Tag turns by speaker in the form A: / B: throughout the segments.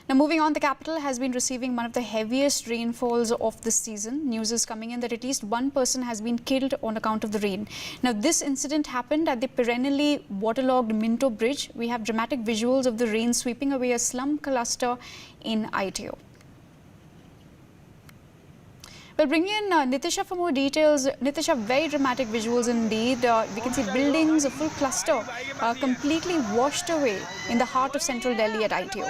A: Now, moving on, the capital has been receiving one of the heaviest rainfalls of this season. News is coming in that at least one person has been killed on account of the rain. Now, this incident happened at the perennially waterlogged Minto Bridge. We have dramatic visuals of the rain sweeping away a slum cluster in ITO. We'll bring in Nitisha for more details. Nitisha, very dramatic visuals indeed. We can see buildings, a full cluster completely washed away in the heart of central Delhi at ITO.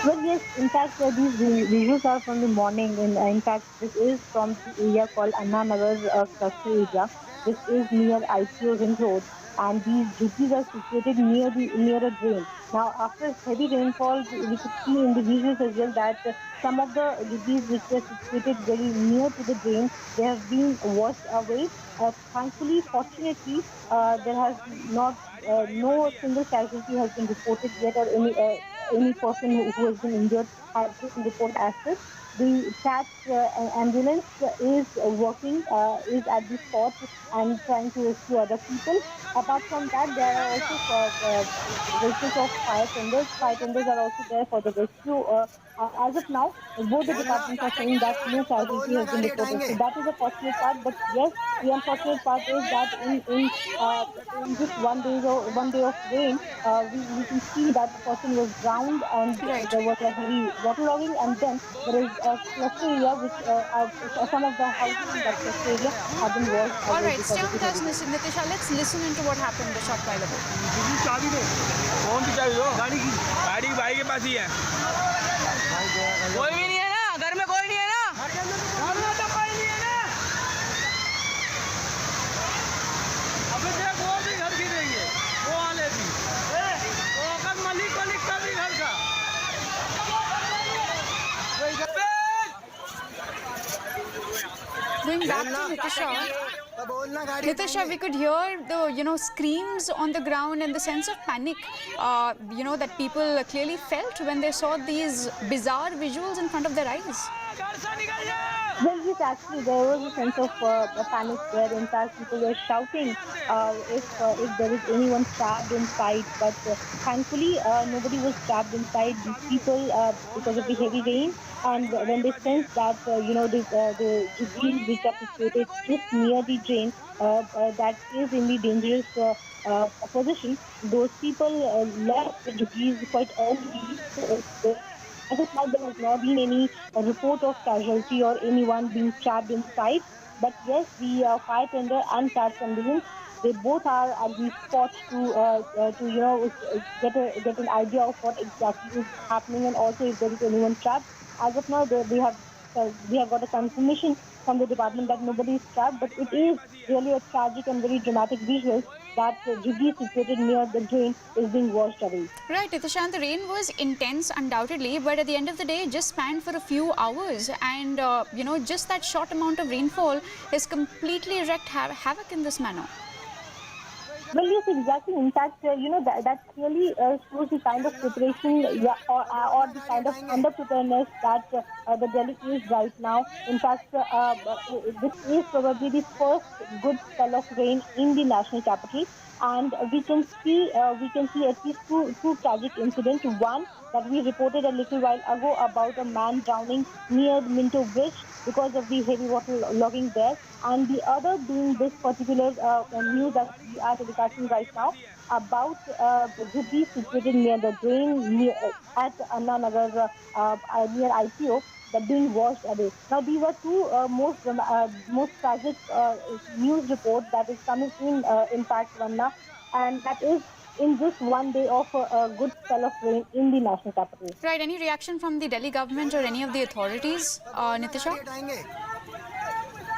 B: Well, yes, in fact, these visuals are from the morning. In fact, this is from the area called Anna Nagar cluster area. This is near ITO Ring Road, and these jhuggies are situated near a drain. Now, after heavy rainfall, we could see in the visuals as well that some of the jhuggies which were situated very near to the drain, they have been washed away. Thankfully, fortunately, there has not no single casualty has been reported yet, or any person who has been injured has been reported as such. The CAT ambulance is working, is at the spot and trying to rescue other people. Apart from that, there are also vehicles of fire tenders. Fire tenders are also there for the rescue. As of now, both the departments are saying that no casualty has been reported. So that is a fortunate part. But yes, the unfortunate part is that in just one day of rain, we can see that the person was drowned and there was a heavy waterlogging, and then there is a cluster area which some of the houses in that cluster area have been washed.
A: All right, stay on with us, Nitisha. Let's listen into what happened a short while ago.
C: गाड़ी भाई के पास ही है। कोई भी नहीं है ना, घर में कोई नहीं है ना, घर में तो कोई नहीं है ना। अबे देख वो भी घर गिरेंगे, वो वाले भी, वो अकल मलिक का भी घर का।
A: Going back to Nitisha, we could hear the screams on the ground and the sense of panic that people clearly felt when they saw these bizarre visuals in front of their eyes.
B: Well, yes, actually, there was a sense of panic there. In fact, people were shouting if there is anyone trapped inside. But thankfully, nobody was trapped inside. These people, because of the heavy rain, and when they sensed that the jhuggies which are situated just near the drain, that is in the dangerous position, those people left the jhuggies quite early. As of now, there has not been any report of casualty or anyone being trapped inside. But yes, the fire tender and CAT ambulance, they both are at the spot to get an idea of what exactly is happening, and also if there is anyone trapped. As of now, we have got a confirmation from the department that nobody is trapped, but it is really a tragic and very dramatic visual that jhuggi situated near the drain is being washed away.
A: Right, Nitisha, the rain was intense undoubtedly, but at the end of the day, it just spanned for a few hours, and just that short amount of rainfall has completely wreaked havoc in this manner.
B: Well, yes, exactly. In fact, that clearly shows the kind of preparation or the kind of under-preparedness that the Delhi is right now. In fact, this is probably the first good spell of rain in the national capital. And we can see at least two tragic incidents. One that we reported a little while ago about a man drowning near Minto Bridge because of the heavy water logging there, and the other being this particular news that we are telecasting right now about the jhuggi situated near the drain at Anna Nagar near ITO that being washed away. Now, these are two most tragic news reports that is coming in fact, Vanna, and that is in just one day of a good spell of rain in the national capital.
A: Right. Any reaction from the Delhi government or any of the authorities, Nitisha?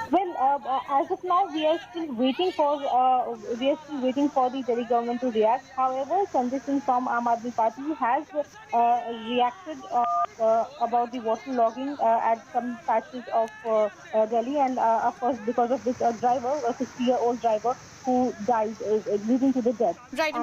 B: Well, as of now, we are still waiting for the Delhi government to react. However, Sanjay Singh from Aam Aadmi Party has reacted about the water logging at some patches of Delhi, and of course, because of this driver, a 60-year-old driver who died, leading to the death.
A: Right.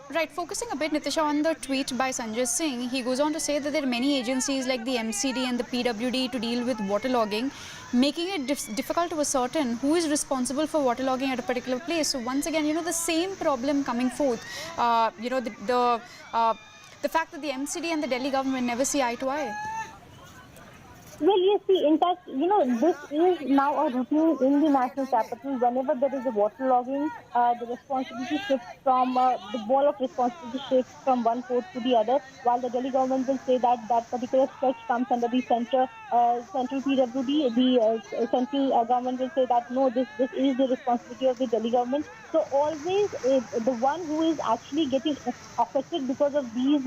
A: Right, focusing a bit, Nitisha, on the tweet by Sanjay Singh, he goes on to say that there are many agencies like the MCD and the PWD to deal with waterlogging, making it difficult to ascertain who is responsible for waterlogging at a particular place. So once again, the same problem coming forth. The the fact that the MCD and the Delhi government never see eye to eye?
B: Well, yes, see, in fact, this is now a routine in the national capital. Whenever there is a waterlogging, the responsibility shifts from, the ball of responsibility shifts from one court to the other, while the Delhi government will say that that particular stretch comes under the central PWD. The central government will say that no, this is the responsibility of the Delhi government. So always the one who is actually getting affected because of these,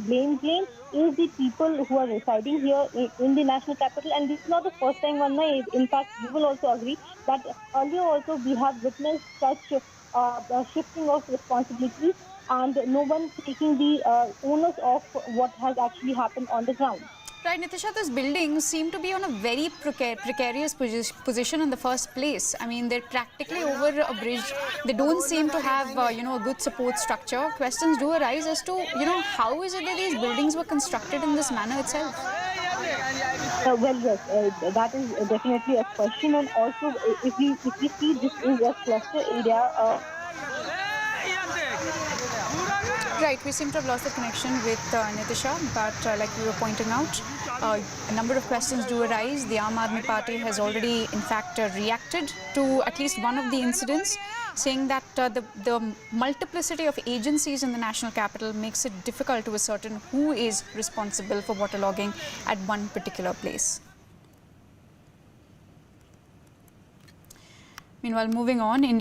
B: blame game is the people who are residing here in the national capital. And this is not the first time, Vanna. In fact, you will also agree that earlier also we have witnessed such shifting of responsibilities and no one taking the onus of what has actually happened on the ground.
A: Right, Nitisha, those buildings seem to be on a very precarious position in the first place. I mean, they're practically over a bridge. They don't seem to have, a good support structure. Questions do arise as to, how is it that these buildings were constructed in this manner itself?
B: Well, yes, that is definitely a question. And also, if we see this is a cluster area.
A: Right, we seem to have lost the connection with Nitisha, but like we were pointing out, a number of questions do arise. The Aam Aadmi Party has already, in fact, reacted to at least one of the incidents, saying that the multiplicity of agencies in the national capital makes it difficult to ascertain who is responsible for waterlogging at one particular place. Meanwhile, moving on, India